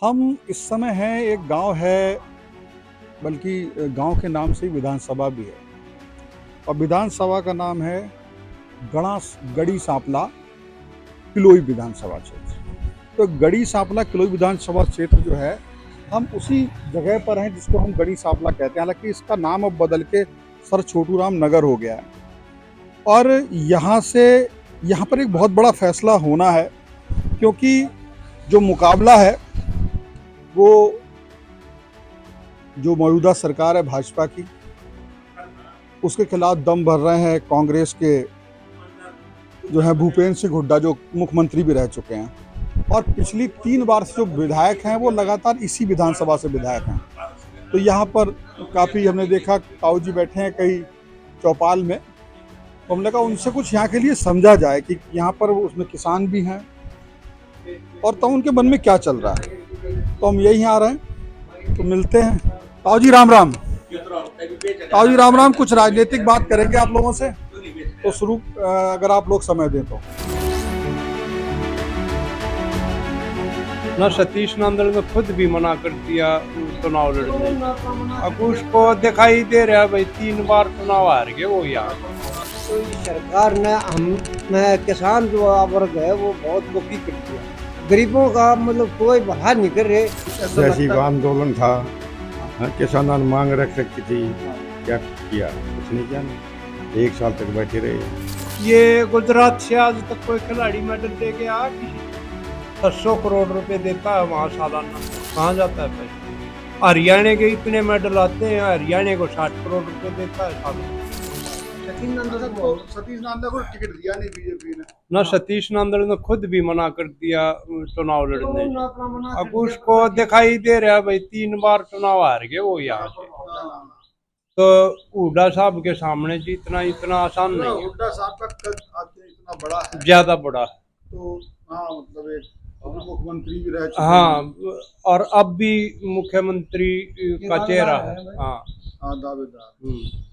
हम इस समय हैं एक गांव है, बल्कि गांव के नाम से ही विधानसभा भी है। और विधानसभा का नाम है गणा गड़ी सांपला किलोई विधानसभा क्षेत्र। तो गड़ी सांपला किलोई विधानसभा क्षेत्र जो है, हम उसी जगह पर हैं जिसको हम गड़ी सांपला कहते हैं। हालांकि इसका नाम अब बदल के सर छोटू राम नगर हो गया है। और यहाँ पर एक बहुत बड़ा फैसला होना है, क्योंकि जो मुकाबला है वो जो मौजूदा सरकार है भाजपा की, उसके खिलाफ दम भर रहे हैं कांग्रेस के जो है भूपेंद्र सिंह हुड्डा, जो मुख्यमंत्री भी रह चुके हैं। और पिछली 3 बार से जो विधायक हैं वो लगातार इसी विधानसभा से विधायक हैं। तो यहाँ पर काफ़ी हमने देखा ताऊ जी बैठे हैं कई चौपाल में, तो हमने कहा उनसे कुछ यहाँ के लिए समझा जाए कि यहाँ पर उसमें किसान भी हैं और तो उनके मन में क्या चल रहा है। तो हम यही आ रहे हैं, तो मिलते हैं। ताऊ जी राम राम। ताऊ जी राम राम। कुछ राजनीतिक बात करेंगे आप लोगों से, तो शुरू अगर आप लोग समय दें तो। ना सतीश नांदल ने खुद भी मना कर दिया चुनाव लड़ने। अब उसको दिखाई दे रहा है भाई 3 बार चुनाव हार गए वो यहाँ। तो सरकार ने हम किसान जो वर्ग है वो बहुत दुखी कर दिया। गरीबों का मतलब कोई भला नहीं कर रहे। जैसी आंदोलन था, किसानों ने मांग रख रखी थी, क्या किया? कुछ नहीं किया ना। 1 साल तक बैठे रहे। ये गुजरात से आज तक कोई खिलाड़ी मेडल दे के आ किसी 700 करोड़ रुपए देता है वहाँ सालाना, कहाँ जाता है पैसा? हरियाणा के इतने मेडल आते हैं, हरियाणा को 60 करोड़ रुपए देता है सालाना। सतीश नांदल को टिकट दिया नहीं बीजेपी ने। ना सतीश नांदल ने खुद भी मना कर दिया चुनाव लड़ने। अब उसको दिखाई दे रहा है भाई 3 बार चुनाव हार गए वो यहाँ से। तो हुड्डा साहब के सामने जीतना इतना आसान नहीं है। हुड्डा साहब का कद इतना बड़ा है, ज्यादा बड़ा है। तो हाँ, मतलब एक मुख्यमंत्री भी रह चुके हैं। हाँ, और अब भी मुख्यमंत्री का चेहरा है। हाँ दावेदार।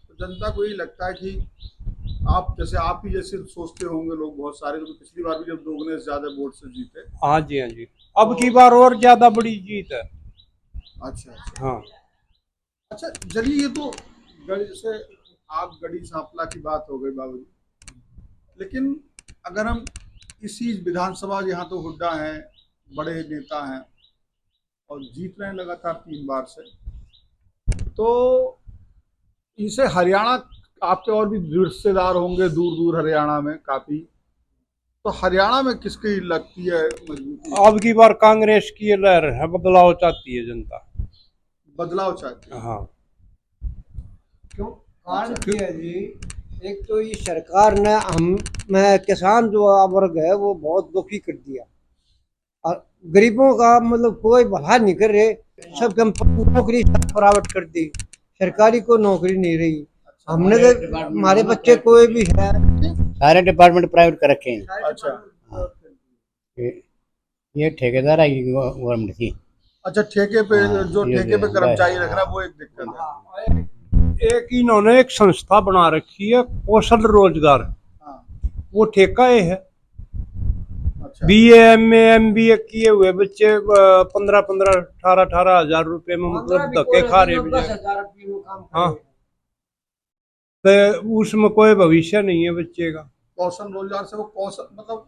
तो जनता को यही लगता है कि आप ही जैसे सोचते होंगे लोग बहुत सारे, तो पिछली बार भी जब दोगुने से ज्यादा वोट से जीते। हाँ जी, हाँ जी। अब की बार और ज्यादा बड़ी जीत है। अच्छा। हाँ। अच्छा, चलिए, ये तो जैसे आप गड़ी सांपला की बात हो गई बाबूजी, लेकिन अगर हम इसी विधानसभा, यहाँ तो हुड्डा हैं, बड़े नेता हैं और जीत रहे हैं लगातार 3 बार से, तो इसे हरियाणा, आपके और भी रिश्तेदार होंगे दूर दूर हरियाणा में काफी, तो हरियाणा में किसकी लगती है मजबूती? अब की बार कांग्रेस की लहर है, बदलाव चाहती है जनता। बदलाव चाहती है। हाँ। क्यों? कारण क्या है जी? एक तो ये सरकार ने हम किसान जो वर्ग है वो बहुत दुखी कर दिया और गरीबों का मतलब कोई भला नहीं कर रहे। सब नौकरी प्राइवेट कर दी, सरकारी को नौकरी नहीं रही। हमने तो हमारे बच्चे कोई भी है, सारे डिपार्टमेंट प्राइवेट कर रखे हैं। अच्छा। ये ठेकेदार है गवर्नमेंट की। अच्छा, ठेके पे जो ये ठेके पे जो कर्मचारी रख रहा है वो एक दिक्कत है। एक इन्होंने एक संस्था बना रखी है कौशल रोजगार। हाँ। वो ठेका है। अच्छा। BA MA MBA किए हुए बच्चे 15-15 18-18 हजार रुपए में मतलब धक्के खा रहे हैं। हाँ, तो उसमें कोई भविष्य नहीं है बच्चे का। कौशल रोजगार से वो कौशल, मतलब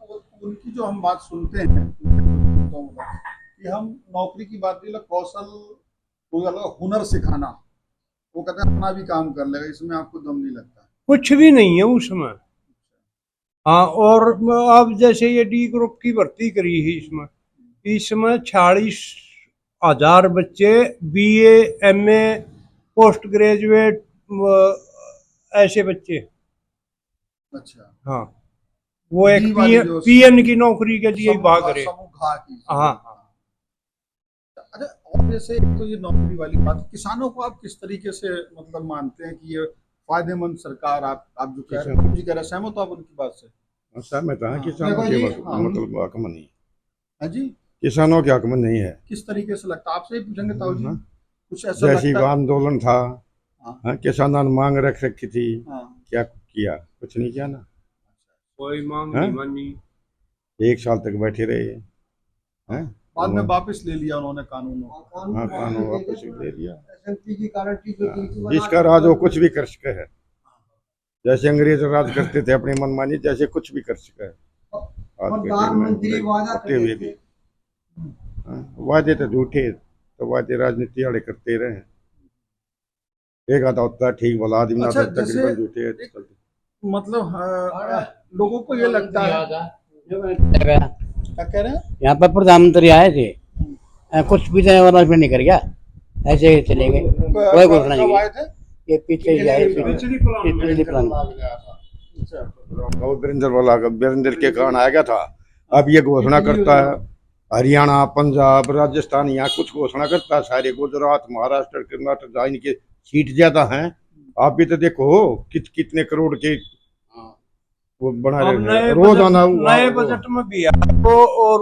उनकी जो हम बात सुनते हैं कि हम नौकरी की बात नहीं, कौशल रोजगार, हुनर सिखाना, वो कहते हैं अपना भी काम कर लेगा, इसमें आपको दम नहीं लगता। कुछ भी नहीं है उसमें। हाँ, और अब जैसे ये D ग्रुप की भर्ती करी है, इसमें 46,000 बच्चे BA MA पोस्ट ग्रेजुएट ऐसे बच्चे। अच्छा। हाँ, वो एक PN की नौकरी के लिए भाग रहे। हाँ। अच्छा, और जैसे एक तो ये नौकरी वाली बात, किसानों को आप किस तरीके से मतलब मानते हैं कि ये फायदेमंद सरकार, आप जो कह रहे हैं सहमत हो आप उनकी बात से? सहमत है। किसानों के मतलब हक में नहीं। हाँ जी, किसानों के हक में नहीं है। किस तरीके से लगता है? आपसे ही पूछेंगे ताऊ जी। कुछ ऐसा जैसी आंदोलन था, किसानों ने मांग रख रखी थी, क्या किया? कुछ नहीं किया ना। कोई मांग नहीं मानी। 1 साल तक बैठे रहे। बाद में वापस ले लिया उन्होंने कानूनों को। हाँ, कानून वापस ले लिया। एसएमपी की गारंटी जो थी वो जिसका राज हो कुछ भी कर सके है, जैसे अंग्रेज राज करते थे अपनी मनमानी, जैसे कुछ भी कर सके है। आज के टाइम में प्रधानमंत्री वादा होते हुए भी वादे तो झूठे, तो वादे राजनीति वाले करते रहे। एक आधा होता है ठीक भला आदमी, अच्छा, तकरीबन जैसे झूठे चलते। मतलब लोगों को ये लगता है, यहाँ क्या कह रहे हैं? पर प्रधानमंत्री आए थे, कुछ भी अनाउंसमेंट नहीं कर गया, ऐसे ही चले गए, कोई घोषणा नहीं कब की। आए थे? ये पीछे ही आए, पिछली प्लान में। पिछली प्लान। वीरेंद्र वाला वीरेंद्र के कारण आ गया था। अब ये घोषणा करता है हरियाणा, पंजाब, राजस्थान, यहाँ कुछ घोषणा करता है सारे, गुजरात, महाराष्ट्र, कर्नाटक, जहाँ इनके सीट ज्यादा हैं। आप भी तो देखो कितने करोड़ के वो बना अब रहे हैं रोजाना। नए बजट में भी आपको और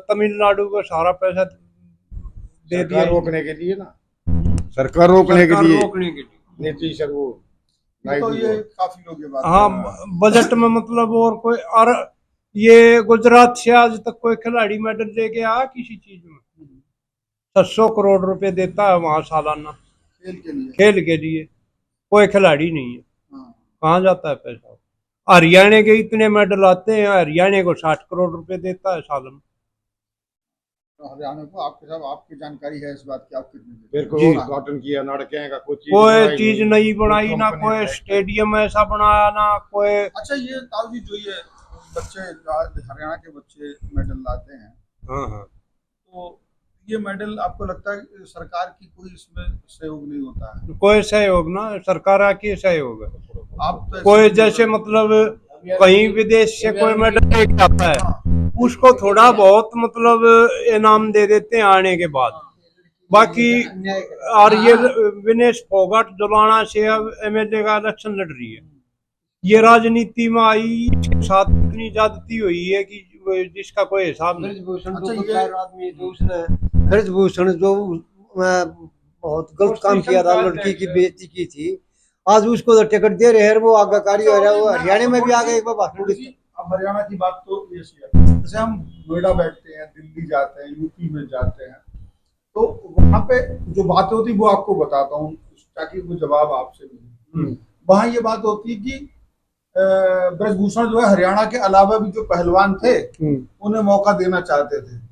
तमिलनाडु को सारा पैसा दे दिया रोकने के लिए ना, सरकार रोकने के लिए रोकने के लिए। नीतीश सर वो तो ये काफी लोग ये बात हाँ, बजट में मतलब और कोई, और ये गुजरात से आज तक कोई खिलाड़ी मेडल लेके आया किसी चीज में? 700 करोड़ रुपए देता है वहां सालाना खेल के लिए, कोई खिलाड़ी नहीं है। कहाँ जाता है पैसा? हरियाणा के इतने मेडल आते हैं, हरियाणा को 60 करोड़ रुपए देता है सालन। हरियाणा को आपके साथ आपकी जानकारी है इस बात की? आप कितने फिर जी। कोई उद्घाटन किया नाटकें का कोई चीज नहीं बनाई, ना कोई स्टेडियम ऐसा बनाया, ना कोई। अच्छा, ये ताऊ जी जो ये बच्चे हरियाणा के बच्चे मेडल लाते हैं, हाँ, तो ये मेडल आपको लगता है कि सरकार की कोई इसमें सहयोग नहीं होता है? कोई सहयोग ना, सरकार की सहयोग है। आप तो कोई जैसे मतलब कहीं विदेश से कोई मेडल लेके आता है, उसको थोड़ा बहुत मतलब इनाम दे देते हैं आने के बाद। बाकी और ये विनेश फोगाट जुलाना से अब एमएलए का इलेक्शन लड़ रही है, ये राजनीति में आई, इसके साथ इतनी ज्यादती हुई है कि जिसका कोई हिसाब नहीं। ब्रजभूषण जो बहुत गलत काम किया था, लड़की की बेइज्जती की थी, आज उसको तो टिकट दे रहे हैं, वो आज्ञाकारी हो रहा है। वो हरियाणा में भी आ गए एक बार भाषण देते। अब हरियाणा की बात तो ये है, जैसे हम नोएडा बैठते हैं, दिल्ली जाते हैं, यूपी में जाते हैं, तो वहाँ पे जो बात होती है वो आपको बताता हूँ ताकि वो जवाब आपसे मिले। वहाँ ये बात होती है कि ब्रजभूषण जो है हरियाणा के अलावा भी जो पहलवान थे उन्हें मौका देना चाहते थे।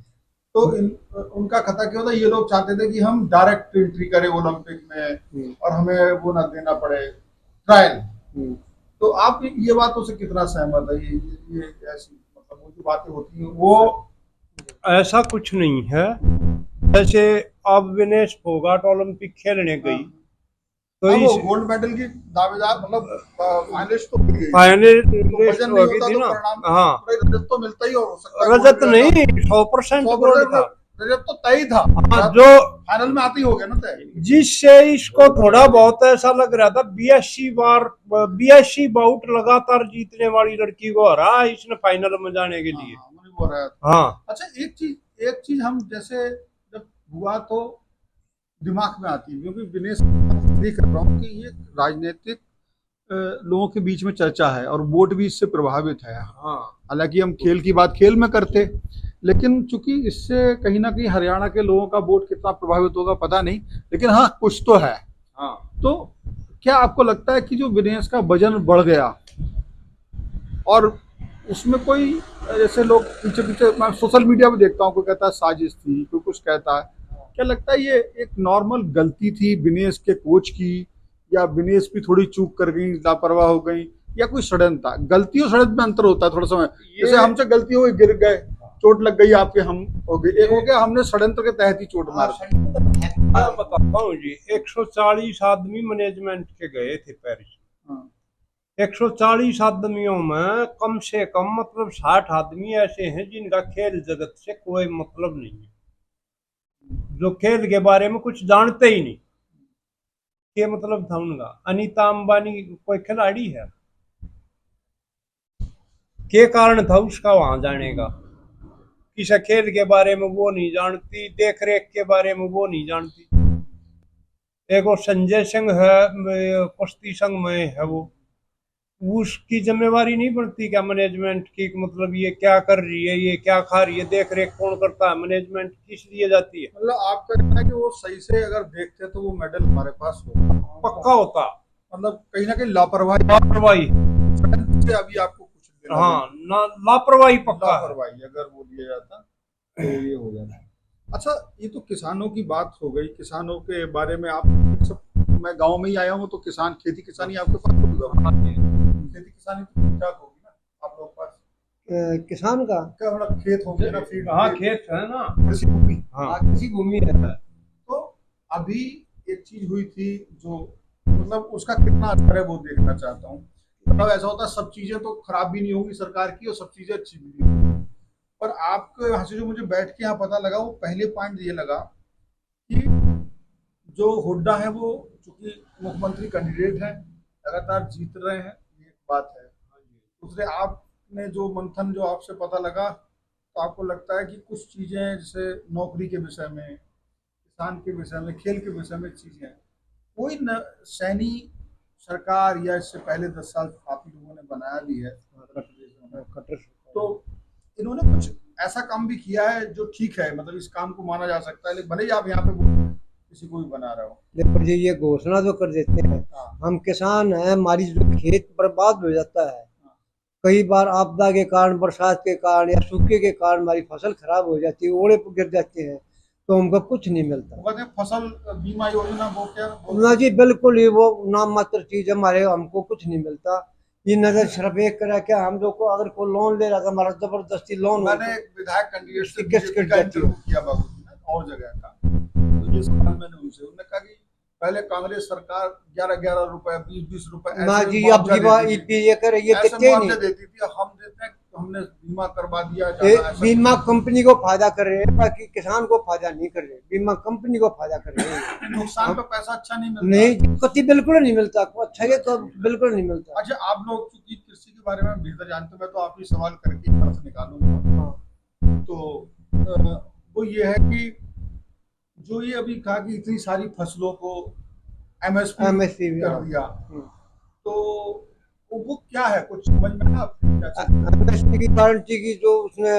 तो उनका खता क्या होता, ये लोग चाहते थे कि हम डायरेक्ट एंट्री करें ओलंपिक में और हमें वो ना देना पड़े ट्रायल। तो आप ये बातों से कितना सहमत है? ये ऐसी मतलब वो जो बातें होती हैं वो ऐसा कुछ नहीं है। जैसे अब विनेश फोगाट ओलंपिक खेलने गई, तो वो इस गोल्ड मेडल की दावेदार मतलब फाइनलिस्ट तो हुई, फाइनलिस्ट वजन हो नहीं गई होता थी तो ना। परिणाम हाँ, रजत तो मिलता ही, हो सकता है रजत गोल्ड नहीं, मिलता। 100% 100% गोल्ड था। रजत तो तय था, हाँ, जो फाइनल में आते ही हो गया ना तय। जिससे इसको थोड़ा बहुत ऐसा लग रहा था 82 बाउट लगातार जीतने वाली लड़की को हरा इसने फाइनल में जाने के लिए। वही बोल रहा था। हाँ, अच्छा, एक चीज हम जैसे जब हुआ तो दिमाग में आती है, क्योंकि विनेश देख रहा हूँ कि ये राजनीतिक लोगों के बीच में चर्चा है और वोट भी इससे प्रभावित है। हाँ, हालांकि हम खेल की बात खेल में करते, लेकिन चूंकि इससे कहीं ना कहीं हरियाणा के लोगों का वोट कितना प्रभावित होगा पता नहीं, लेकिन हाँ कुछ तो है। हाँ। तो क्या आपको लगता है कि जो विनेश का वजन बढ़ गया और उसमें कोई जैसे लोग पीछे पीछे, मैं सोशल मीडिया पे देखता हूँ, कोई कहता है साजिश थी, कोई कुछ कहता है, क्या लगता है ये एक नॉर्मल गलती थी विनेश के कोच की, या विनेश भी थोड़ी चूक कर गई, लापरवाह हो गई, या कोई षड्यंत्र था? गलती और षड्यंत्र में अंतर होता है थोड़ा समय। जैसे हमसे गलती हो गई, गिर गए, चोट लग गई आपके, हम हो गए, एक हो गया हमने षड्यंत्र के तहत ही चोट मार। मैं बताता हूँ जी, 140 आदमी मैनेजमेंट के गए थे पेरिस। 140 आदमियों में कम से कम मतलब 60 आदमी ऐसे हैं जिनका खेल जगत से कोई मतलब नहीं है, जो खेल के बारे में कुछ जानते ही नहीं। ये मतलब था उनका। अनीता अंबानी कोई खिलाड़ी है? क्या कारण था उसका वहां जाने का? किसी खेल के बारे में वो नहीं जानती, देख रेख के बारे में वो नहीं जानती। एक वो संजय सिंह है, कुश्ती संघ में है, उसकी जिम्मेवारी नहीं बनती क्या मैनेजमेंट की, कि मतलब ये क्या कर रही है, ये क्या खा रही है, देख रेख कौन करता है, मैनेजमेंट किस लिए जाती है? मतलब आपका कहना है कि वो सही से अगर देखते तो वो मेडल हमारे पास होगा। पक्का होता। मतलब कहीं ना कहीं लापरवाही लापरवाही, से अभी आपको कुछ देना हाँ ना, लापरवाही पक्का है। लापरवाही अगर वो लिया जाता तो ये हो जाता। अच्छा, ये तो किसानों की बात हो गई। किसानों के बारे में आप सब, मैं गांव में ही आया हूँ तो किसान खेती किसानी आपके पास होगा। खेती किसानी तो ठीक ठाक होगी ना आप लोग पास? किसान का क्या बड़ा खेत होंगे ना, फील्ड हाँ खेत है ना, कृषि भूमि। हाँ कृषि भूमि है। तो अभी एक चीज हुई थी जो मतलब उसका कितना असर है वो देखना चाहता हूँ। मतलब ऐसा होता है सब चीजें तो खराब भी नहीं होंगी सरकार की और सब चीजें अच्छी भी नहीं होंगी, पर आपके यहाँ से जो मुझे बैठ के यहाँ पता लगा वो पहले पॉइंट ये लगा कि जो हुड्डा है वो चूंकि मुख्यमंत्री कैंडिडेट है, लगातार जीत रहे हैं, ये एक बात है। दूसरे आपने जो मंथन जो आपसे पता लगा तो आपको लगता है कि कुछ चीजें जैसे नौकरी के विषय में, किसान के विषय में, खेल के विषय में चीजें कोई न सैनी सरकार या इससे पहले 10 साल आप ही लोगों ने बनाया भी है तो इन्होंने कुछ ऐसा काम भी किया है जो ठीक है, मतलब इस काम को माना जा सकता है, लेकिन भले ही आप यहाँ पे किसी को भी बना रहे हो। देखो जी, ये घोषणा तो कर देते हैं, हाँ, हम किसान हैं, हमारी जो खेत बर्बाद हो जाता है, कई बार आपदा के कारण, बरसात के कारण या सूखे के कारण हमारी फसल खराब हो जाती है, ओले पर गिर जाते हैं, तो हमको कुछ नहीं मिलता। वो कहते हैं फसल बीमा योजना वो क्या ना जी, बिल्कुल ही वो नाम मात्र चीज, हमारे हमको कुछ नहीं मिलता। ये नजर सिर्फ एक करा क्या, हम लोग को अगर कोई लोन ले रहा था, हमारा जबरदस्ती लोन हो मैंने एक विधायक कैंडिडेट से किस बीजेपी कट का जाती है। इंटरव्यू किया बाबू जी ने और जगह का, तो ये सवाल मैंने उनसे, उन्होंने कहा कि पहले कांग्रेस सरकार 11-11 रुपए 20-20 रुपए ना ऐसे जी, अब मुआवजा देती थी, ये करे, ये ऐसे देते ही मुआवजा नहीं। देती थी, हम देते हैं हमने बीमा करवा दिया ये ज्यादा ऐसा बीमा कंपनी को फायदा कर रहे हैं, बाकी किसान को फायदा नहीं कर रहे, बीमा कंपनी को फायदा कर रहे हैं। नुकसान पे पैसा अच्छा नहीं मिलता। नहीं, कति बिल्कुल नहीं मिलता, अच्छा ये तो बिल्कुल नहीं मिलता। अच्छा, आप लोग चूंकि कृषि के बारे में बेहतर जानते हो, मैं तो आप ही सवाल करके अर्थ निकालूंगा। हाँ। तो वो ये है कि जो ये अभी कहा कि इतनी सारी फसलों को एमएसपी MSP कर दिया, हम्म। तो वो क्या है, कुछ समझ में आया आपको क्या चीज़? MSP की गारंटी की जो उसने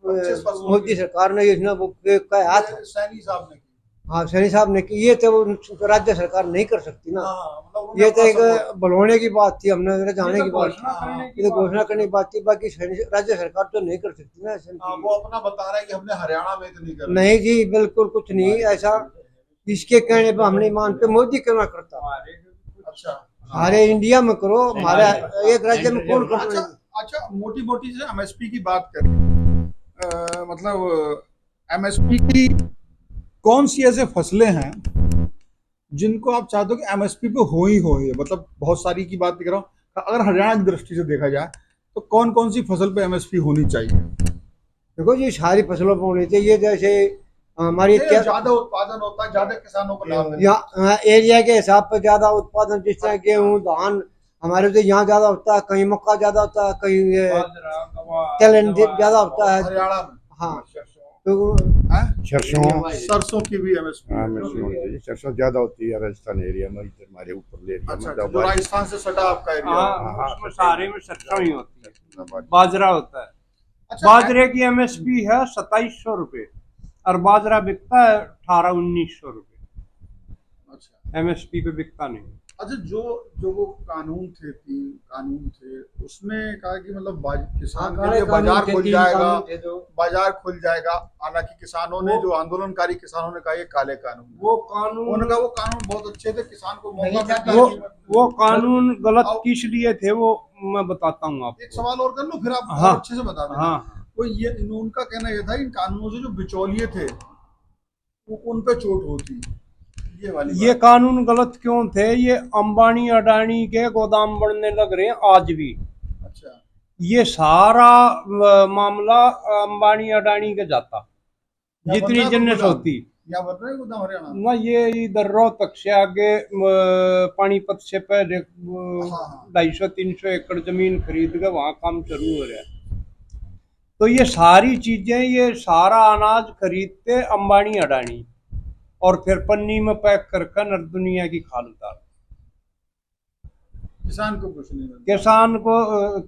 25 फसलों मोदी की सरकार ने योजना वो कहा था। ये सैनी साहब ने की। हाँ, सैनी साहब ने की, ये तो राज्य सरकार नहीं कर सकती ना। हाँ, मतलब उन्होंने ये तो अपना एक support- बुलवाने की बात थी, हमने जाने की बात घोषणा थी, करने की ये तो बात घोषणा करने की बात थी, बाकी राज्य सरकार तो नहीं कर सकती ना ऐसे। हाँ, वो अपना बता रहा है कि हमने हरियाणा में इतनी कर नहीं जी, बिल्कुल कुछ नहीं ऐसा, इसके कहने पर हम नहीं मानते, मोदी क्यों ना करता। अच्छा सारे इंडिया में करो, हमारे एक राज्य में कौन कर अच्छा रहा अच्छा, मोटी मोटी से एमएसपी की बात करें, मतलब एमएसपी की कौन सी ऐसे फसलें हैं जिनको आप चाहते हो कि एमएसपी पे हो ही हो, ये मतलब बहुत सारी की बात कर रहा हूँ, अगर हरियाणा की दृष्टि से देखा जाए तो कौन कौन सी फसल पे एमएसपी होनी चाहिए? देखो जी, सारी फसलों पर होनी चाहिए, जैसे हमारी ज्यादा उत्पादन होता है, ज्यादा किसानों को लाभ मिलता है। यहाँ एरिया के हिसाब पर ज्यादा उत्पादन, जिस तरह गेहूँ धान, हमारे तो यहाँ ज्यादा होता है, कहीं मक्का ज्यादा होता है, कहीं तिलहन ज्यादा होता है। हरियाणा में हाँ, तो सरसों सरसों की भी एमएसपी। हाँ मिर्ची होती है, सरसों ज्यादा होती है राजस्थान एरिया में, इधर हमारे ऊपर एरिया अच्छा, में जो राजस्थान से सटा आपका एरिया। हाँ, उसमें सारे में सरसों ही होती है, दबाई। बाजरा होता है। अच्छा, बाजरे की एमएसपी है 2700 रुपये और बाजरा बिकता है 1800-1900 रुपये, अच्छा एमएसपी पे बिकता नहीं। अच्छा, जो जो वो कानून थे, 3 कानून थे, उसमें कहा कि मतलब किसान के लिए बाजार खुल जाएगा, बाजार खुल जाएगा। हालांकि किसानों ने, जो आंदोलनकारी किसानों ने कहा ये काले कानून, वो कानून, उन्होंने कहा वो कानून बहुत अच्छे थे, किसान को मौका मिलता वो है। वो कानून गलत किस लिए थे वो मैं बताता हूँ एक आपको। सवाल और कर लो फिर आप हाँ, और अच्छे से बता देना। हाँ, वो ये उनका कहना ये था इन कानूनों से जो बिचौलिए थे उन पे चोट होती, ये वाली ये बात। कानून गलत क्यों थे? ये अंबानी अडानी के गोदाम बनने लग रहे हैं आज भी। अच्छा, ये सारा मामला अंबानी अडानी के जाता, जितनी जिन्नस होती या बन रहे गोदाम हरियाणा। ना। ये इधर रोहतक से आगे पानीपत से पहले हाँ। 250-300 एकड़ जमीन खरीद के वहां काम शुरू हो रहा है। तो ये सारी चीजें, ये सारा अनाज खरीदते अंबानी अडानी और फिर पन्नी में पैक कर नर दुनिया की खाल उतार। किसान को कुछ नहीं मिलता।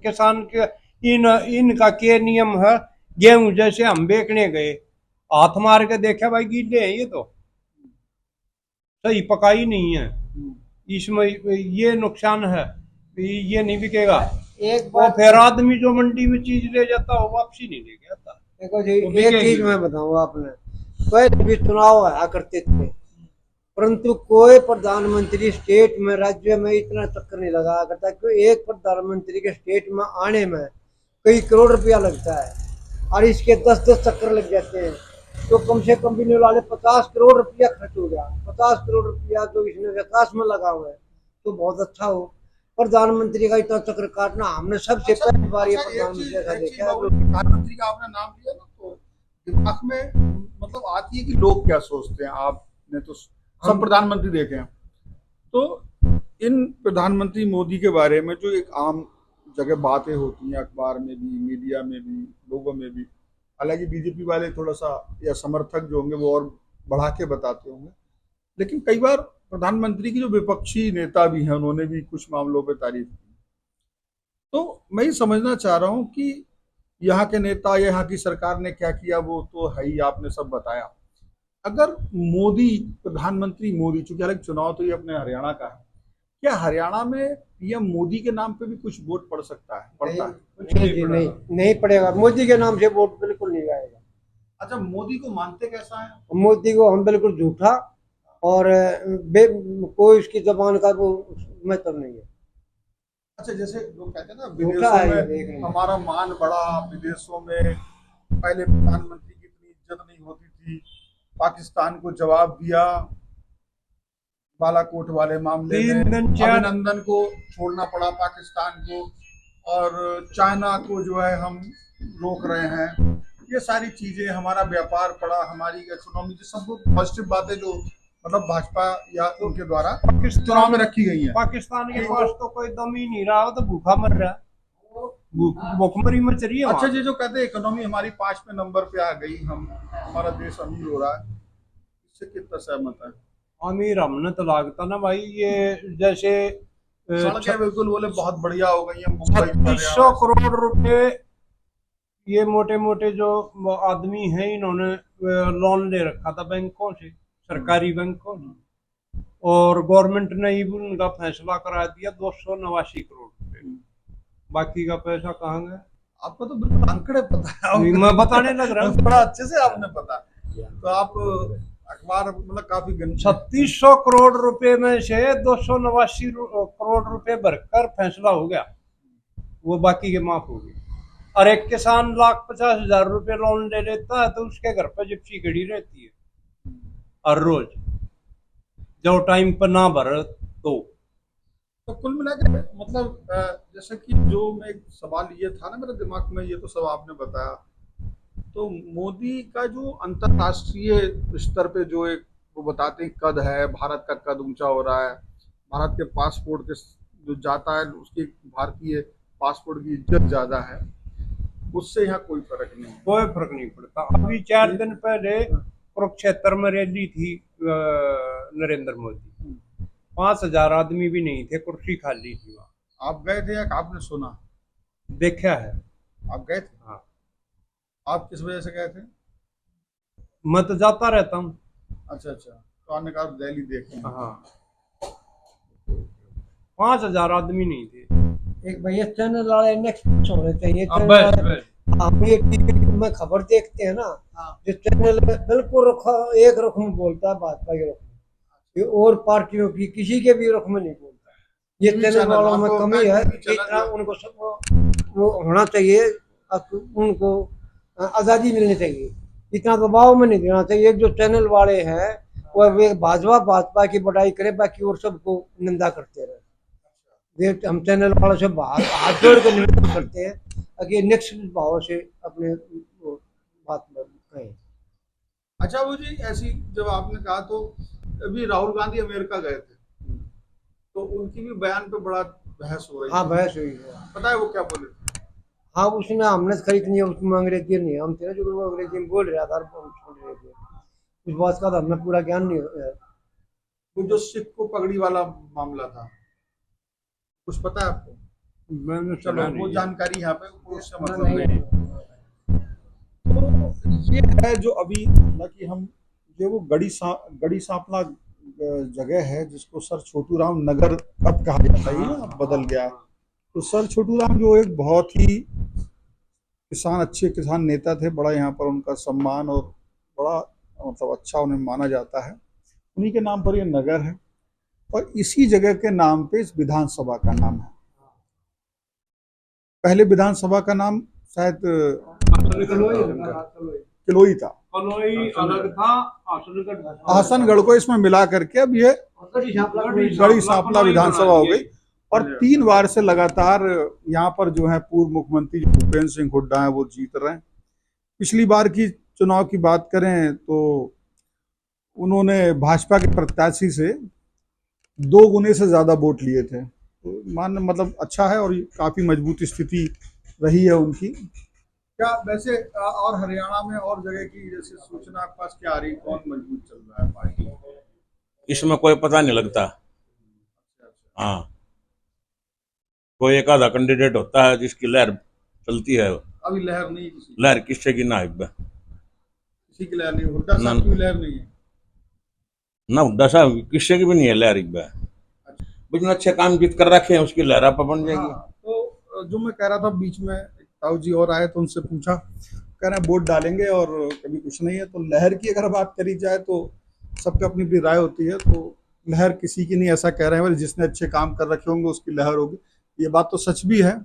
किसान के इनका क्या नियम है, गेहूं जैसे हम बेचने गए, हाथ मार के देखा भाई गीले हैं ये तो, सही पकाई नहीं है, इसमें ये नुकसान है, ये नहीं बिकेगा। एक वो बात फिर आदमी जो मंडी में चीज ले जाता हो वापसी नहीं लेके आता। देखो जी, वो एक बिकेगी चीज नहीं। मैं बताऊँ आपने, पहले भी चुनाव आया करते थे, परंतु कोई प्रधानमंत्री स्टेट में, राज्य में इतना चक्कर नहीं लगाया करता, क्योंकि एक प्रधानमंत्री के स्टेट में आने में कई करोड़ रुपया लगता है, और इसके 10-10 चक्कर लग जाते हैं, तो कम से कम भी वाले 50 करोड़ रुपया खर्च हो गया। 50 करोड़ रुपया जो इसने विकास में लगा हुआ है तो बहुत अच्छा हो। प्रधानमंत्री का इतना चक्कर काटना, हमने सबसे पहली बार ये प्रधानमंत्री का देखा है। प्रधानमंत्री का आपने नाम लिया ना, तो दिमाग में मतलब आती है कि लोग क्या सोचते हैं। आपने तो सब प्रधानमंत्री देखे हैं, तो इन प्रधानमंत्री मोदी के बारे में जो एक आम जगह बातें होती हैं, अखबार में भी, मीडिया में भी, लोगों में भी, हालांकि बीजेपी वाले थोड़ा सा या समर्थक जो होंगे वो और बढ़ा के बताते होंगे, लेकिन कई बार प्रधानमंत्री की जो विपक्षी नेता भी हैं उन्होंने भी कुछ मामलों पे तारीफ की। तो मैं ये समझना चाह रहा हूँ कि यहाँ के नेता या यहाँ की सरकार ने क्या किया वो तो है ही, आपने सब बताया। अगर मोदी, प्रधानमंत्री मोदी, चूंकि हालांकि चुनाव तो ये अपने हरियाणा का है, क्या हरियाणा में पीएम मोदी के नाम पे भी कुछ वोट पड़ सकता है, पड़ता है? नहीं पड़ेगा, मोदी के नाम से वोट बिल्कुल नहीं आएगा। अच्छा, मोदी को मानते कैसा है? मोदी को हम बिल्कुल झूठा और कोई उसकी जबान का वो मतलब नहीं है। अच्छा, जैसे लोग कहते हैं ना झूठा है ये, विदेशों देख में रहे हमारा मान बढ़ा, विदेशों में पहले प्रधानमंत्री की इतनी इज्जत नहीं होती थी, पाकिस्तान को जवाब दिया बालाकोट वाले मामले में, 3 दिन 4 अभिनंदन को छोड़ना पड़ा पाकिस्तान को, और चाइना को जो है हम रोक रहे हैं। ये सारी चीजें, हमारा व्यापार पड़ा, हमारी इकोनॉमी, जो सब पॉजिटिव बातें जो मतलब भाजपा या उनके द्वारा चुनाव में रखी गई हैं। पाकिस्तान के पास तो कोई दम ही नहीं रहा, वो तो भूखा मर रहा है, भूखमरी मच रही है अच्छा, वहाँ। ये जो कहते हैं इकोनॉमी हमारी 5वें नंबर पे आ गई, हम हमारा देश अमीर हो रहा है, इससे कितना सहमत है? अमीर हमने तो लागता ना भाई, ये जैसे सड़कें बिल्कुल बोले बहुत बढ़िया हो गई हैं मुंबई, 3600 करोड़ रुपए ये मोटे मोटे जो आदमी हैं इन्होंने लोन ले रखा था बैंकों से, सरकारी बैंकों से, और गवर्नमेंट ने ही उनका फैसला करा दिया 289 करोड़ रुपए। बाकी का पैसा कहाँ गया? आपको तो बिल्कुल आंकड़े पता है, मैं बताने लग रहा हूँ। बड़ा अच्छे से आपने पता। तो आप अखबार मतलब काफी 3600 करोड़ रुपए में से 289 करोड़ रुपए भरकर फैसला हो गया, वो बाकी के माफ हो गए। और एक किसान 1,50,000 रुपए लोन ले लेता है तो उसके घर पर जिप्सी खड़ी रहती है हर रोज, जो टाइम पर ना भर तो कुल मिला के मतलब जैसे कि जो मैं एक सवाल ये था ना मेरे दिमाग में, ये तो सब आपने बताया, तो मोदी का जो अंतरराष्ट्रीय स्तर पे जो एक वो बताते हैं कद है, भारत का कद ऊंचा हो रहा है, भारत के पासपोर्ट के जो जाता है उसकी भारतीय पासपोर्ट की इज्जत ज्यादा है, उससे यहाँ कोई फर्क नहीं है। कोई फर्क नहीं पड़ता। अभी 4 दिन पहले कुरुक्षेत्र में रैली थी नरेंद्र मोदी, 5,000 आदमी भी नहीं थे, कुर्सी खाली थी वहाँ। आप गए थे या आपने सुना? देखा है। आप गए थे? हाँ, आप किस वजह से गए थे? मैं तो जाता रहता हूँ। अच्छा, तो आपने कहा रैली देखें। हाँ, 5,000 आदमी नहीं थे। एक भैया चैनल वाले नेक्स्ट होने चाहिए। बस हम ये टीवी में खबर देखते हैं ना, जो चैनल बिल्कुल एक रुख में बोलता है, भाजपा के रुख में, ये और पार्टियों की किसी के भी रुख में नहीं बोलता। ये चैनल वालों में कमी है, इतना उनको सब वो होना चाहिए, उनको आज़ादी मिलनी चाहिए, इतना दबाव में नहीं देना चाहिए। एक जो चैनल वाले हैं वो भाजपा की बड़ाई करे, बाकी और सबको निंदा करते रहे। हम चैनल वालों से हाथ जोड़ के निवेदन करते हैं कि नेक्स्ट भाव से अपने बात कहें। अच्छा वो जी, ऐसी जब आपने कहा तो अभी राहुल गांधी अमेरिका गए थे, तो उनकी भी बयान पे बड़ा बहस हो रही हाँ, है। बहस हुई है। पता है वो क्या बोले थे? हाँ, उसने हमने खरीदनी है, उसमें अंग्रेजी नहीं, हम थे जो वो अंग्रेजी में बोल रहा था, हम सुन रहे थे, उस बात का तो हमें पूरा ज्ञान नहीं है। वो जो सिख को पगड़ी वाला मामला था, कुछ पता है आपको? मैंने चलो सुना वो नहीं है। जानकारी यहाँ पे उससे मतलब नहीं। नहीं। तो ये है जो अभी ना कि हम ये वो गड़ी सांपला जगह है जिसको सर छोटू राम नगर अब कहा जाता है, ये ना अब बदल गया है। तो सर छोटू राम जो एक बहुत ही अच्छे किसान नेता थे, बड़ा यहाँ पर उनका सम्मान और बड़ा मतलब अच्छा उन्हें माना जाता है। उन्हीं के नाम पर ये नगर है और इसी जगह के नाम पे इस विधानसभा का नाम है। पहले विधानसभा का नाम शायद किलोई था, कलोई अलग था, आसनगढ़ हसनगढ़ को इसमें मिला करके अब ये गढ़ी सांपला विधानसभा हो गई। और 3 बार से लगातार यहाँ पर जो है पूर्व मुख्यमंत्री भूपेंद्र सिंह हुड्डा है वो जीत रहे हैं। पिछली बार की चुनाव की बात करें तो उन्होंने भाजपा के प्रत्याशी से 2 गुने से ज्यादा वोट लिए थे। तो मान मतलब अच्छा है और काफी मजबूत स्थिति रही है उनकी। क्या वैसे और हरियाणा में और जगह की जैसे सूचना आपके पास क्या आ रही, कौन मजबूत चल रहा है पार्टी? इसमें कोई पता नहीं लगता। हाँ, कोई एक आधा कैंडिडेट होता है जिसकी लहर चलती है। अभी लहर नहीं किसी लहर किससे की ना है किसी की लहर नहीं, हुड्डा साहब ना। की भी लहर नहीं है। ना हुड्डा साहब किससे की भी नहीं है लहर एक बार। बिजनेस अच्छे काम जीत कर रखे हैं उसकी लहर आप बन जाएगी। हाँ, तो जो मैं कह रहा था बीच में ताऊ जी और आए तो उनसे पूछा, कह रहे हैं वोट डालेंगे और कभी कुछ नहीं है। तो लहर की अगर बात करी जाए तो सबकी अपनी अपनी राय होती है। तो लहर किसी की नहीं ऐसा कह रहे हैं, जिसने अच्छे काम कर रखे होंगे उसकी लहर होगी, ये बात तो सच भी है।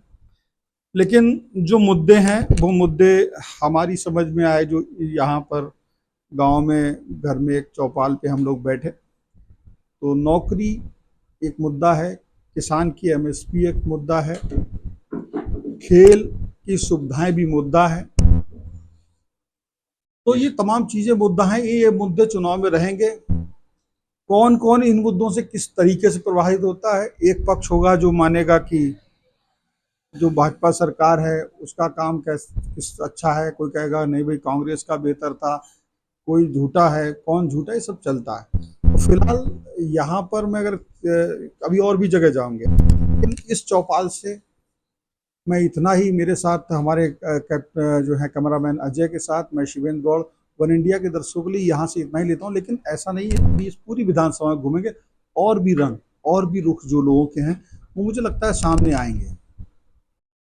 लेकिन जो मुद्दे हैं वो मुद्दे हमारी समझ में आए। जो यहाँ पर गांव में घर में एक चौपाल पे हम लोग बैठे तो नौकरी एक मुद्दा है, किसान की एमएसपी एक मुद्दा है, खेल की सुविधाएं भी मुद्दा है। तो ये तमाम चीजें मुद्दा हैं, ये मुद्दे चुनाव में रहेंगे। कौन कौन इन मुद्दों से किस तरीके से प्रभावित होता है? एक पक्ष होगा जो मानेगा कि जो भाजपा सरकार है उसका काम किस अच्छा है, कोई कहेगा नहीं भाई कांग्रेस का बेहतर था, कोई झूठा है, कौन झूठा, ये सब चलता है। तो फिलहाल यहाँ पर मैं अगर अभी और भी जगह जाऊंगे, लेकिन इस चौपाल से मैं इतना ही। मेरे साथ हमारे जो है कैमरामैन अजय के साथ मैं शिवेंद्र गौड़, वन इंडिया के दर्शकों के लिए यहाँ से इतना ही लेता हूँ। लेकिन ऐसा नहीं है, अभी इस पूरी विधानसभा में घूमेंगे और भी रंग और भी रुख जो लोगों के हैं वो मुझे लगता है सामने आएंगे।